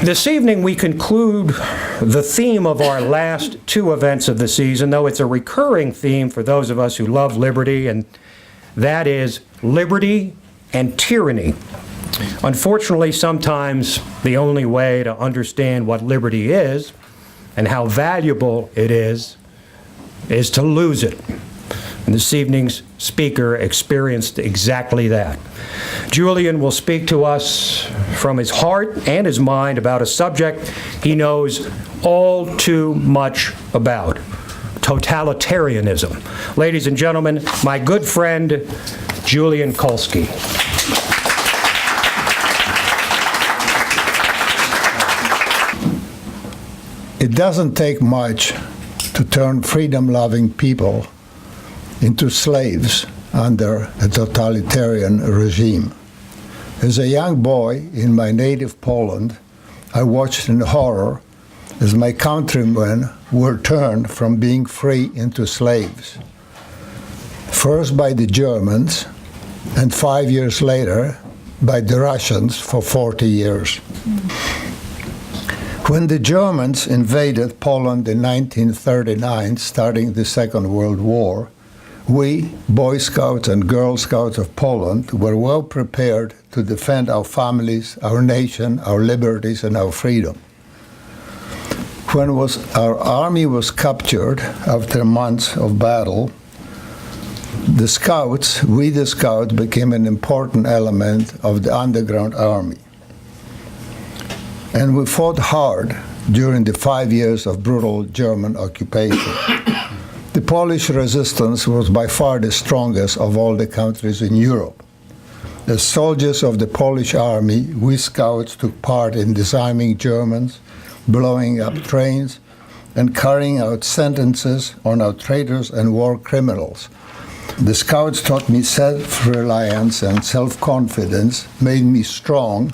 This evening we conclude the theme of our last two events of the season, though it's a recurring theme for those of us who love liberty, and that is liberty and tyranny. Unfortunately, sometimes the only way to understand what liberty is and how valuable it is to lose it. And this evening's speaker experienced exactly that. Julian will speak to us from his heart and his mind about a subject he knows all too much about: totalitarianism. Ladies and gentlemen, my good friend, Julian Kulski. It doesn't take much to turn freedom-loving people into slaves under a totalitarian regime. As a young boy in my native Poland, I watched in horror as my countrymen were turned from being free into slaves. First by the Germans, and 5 years later by the Russians for 40 years. When the Germans invaded Poland in 1939, starting the Second World War, we, Boy Scouts and Girl Scouts of Poland, were well prepared to defend our families, our nation, our liberties, and our freedom. When our army was captured after months of battle, the Scouts, we the Scouts, became an important element of the underground army. And we fought hard during the 5 years of brutal German occupation. The Polish resistance was by far the strongest of all the countries in Europe. As soldiers of the Polish army, we Scouts took part in disarming Germans, blowing up trains, and carrying out sentences on our traitors and war criminals. The Scouts taught me self-reliance and self-confidence, made me strong,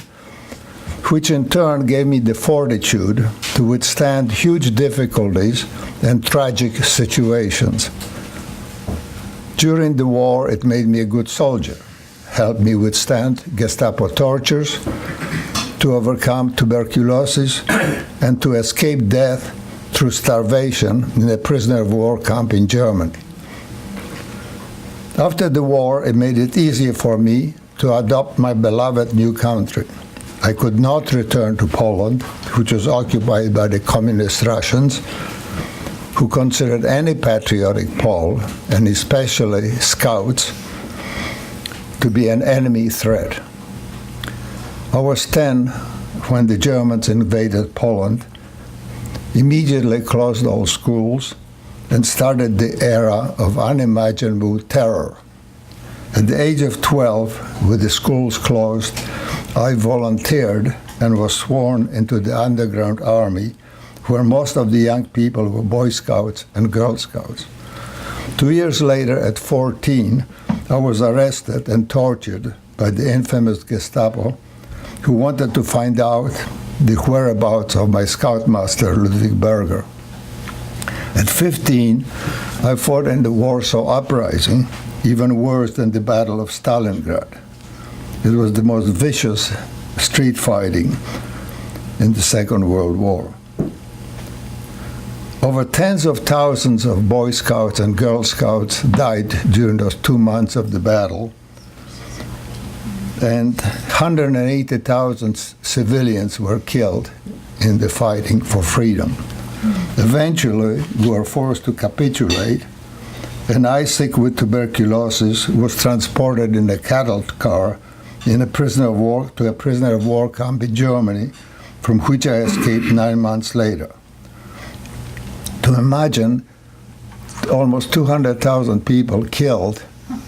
which in turn gave me the fortitude to withstand huge difficulties and tragic situations. During the war, it made me a good soldier, helped me withstand Gestapo tortures, to overcome tuberculosis, and to escape death through starvation in a prisoner of war camp in Germany. After the war, it made it easier for me to adopt my beloved new country. I could not return to Poland, which was occupied by the communist Russians, who considered any patriotic Pole, and especially Scouts, to be an enemy threat. I was 10 when the Germans invaded Poland, immediately closed all schools, and started the era of unimaginable terror. At the age of 12, with the schools closed, I volunteered and was sworn into the underground army, where most of the young people were Boy Scouts and Girl Scouts. 2 years later, at 14, I was arrested and tortured by the infamous Gestapo, who wanted to find out the whereabouts of my scoutmaster, Ludwig Berger. At 15, I fought in the Warsaw Uprising, even worse than the Battle of Stalingrad. It was the most vicious street fighting in the Second World War. Over tens of thousands of Boy Scouts and Girl Scouts died during those 2 months of the battle, and 180,000 civilians were killed in the fighting for freedom. Eventually, we were forced to capitulate, and I, sick with tuberculosis, was transported in a cattle car to a prisoner of war camp in Germany, from which I escaped 9 months later. To imagine almost 200,000 people killed,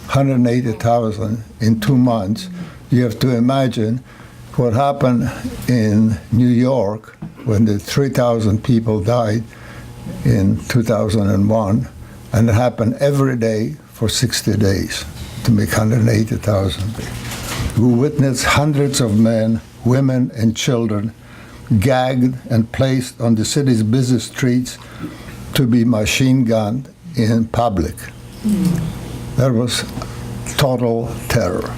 180,000 in 2 months, you have to imagine what happened in New York when the 3,000 people died in 2001, and it happened every day for 60 days to make 180,000. We witnessed hundreds of men, women, and children gagged and placed on the city's busy streets to be machine gunned in public. That was total terror.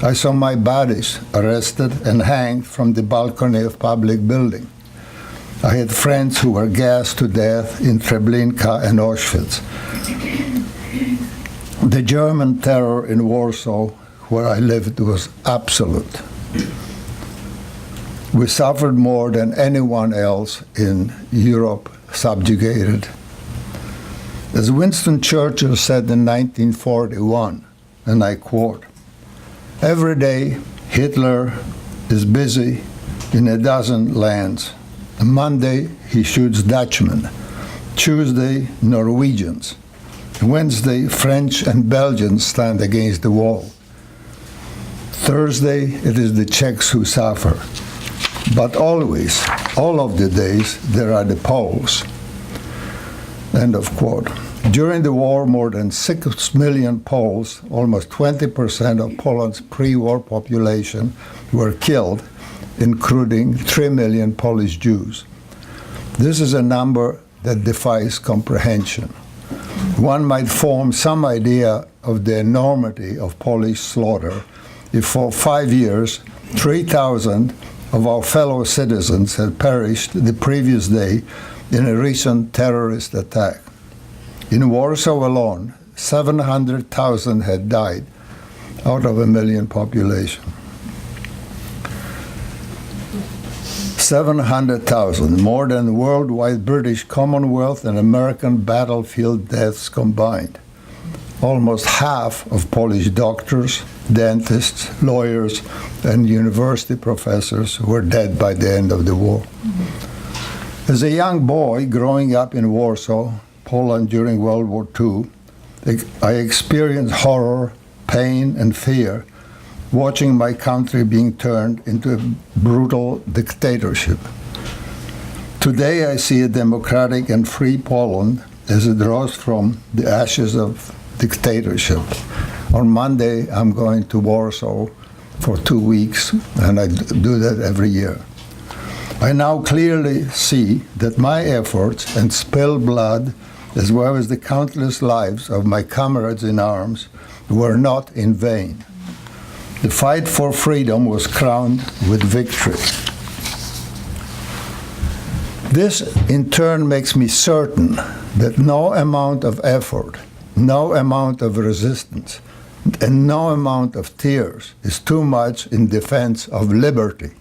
I saw my buddies arrested and hanged from the balcony of public building. I had friends who were gassed to death in Treblinka and Auschwitz. The German terror in Warsaw, where I lived, was absolute. We suffered more than anyone else in Europe subjugated. As Winston Churchill said in 1941, and I quote, "Every day Hitler is busy in a dozen lands. Monday he shoots Dutchmen, Tuesday Norwegians, Wednesday French and Belgians stand against the wall. Thursday it is the Czechs who suffer. But always, all of the days, there are the Poles." End of quote. During the war, more than 6 million Poles, almost 20% of Poland's pre-war population, were killed, including 3 million Polish Jews. This is a number that defies comprehension. One might form some idea of the enormity of Polish slaughter if for 5 years, 3,000 of our fellow citizens had perished the previous day in a recent terrorist attack. In Warsaw alone, 700,000 had died out of 1 million population. 700,000, more than worldwide British Commonwealth and American battlefield deaths combined. Almost half of Polish doctors, dentists, lawyers, and university professors were dead by the end of the war. As a young boy growing up in Warsaw, Poland during World War II, I experienced horror, pain, and fear watching my country being turned into a brutal dictatorship. Today I see a democratic and free Poland as it rose from the ashes of dictatorship. On Monday, I'm going to Warsaw for 2 weeks, and I do that every year. I now clearly see that my efforts and spilled blood, as well as the countless lives of my comrades in arms, were not in vain. The fight for freedom was crowned with victory. This, in turn, makes me certain that no amount of effort, no amount of resistance, and no amount of tears is too much in defense of liberty.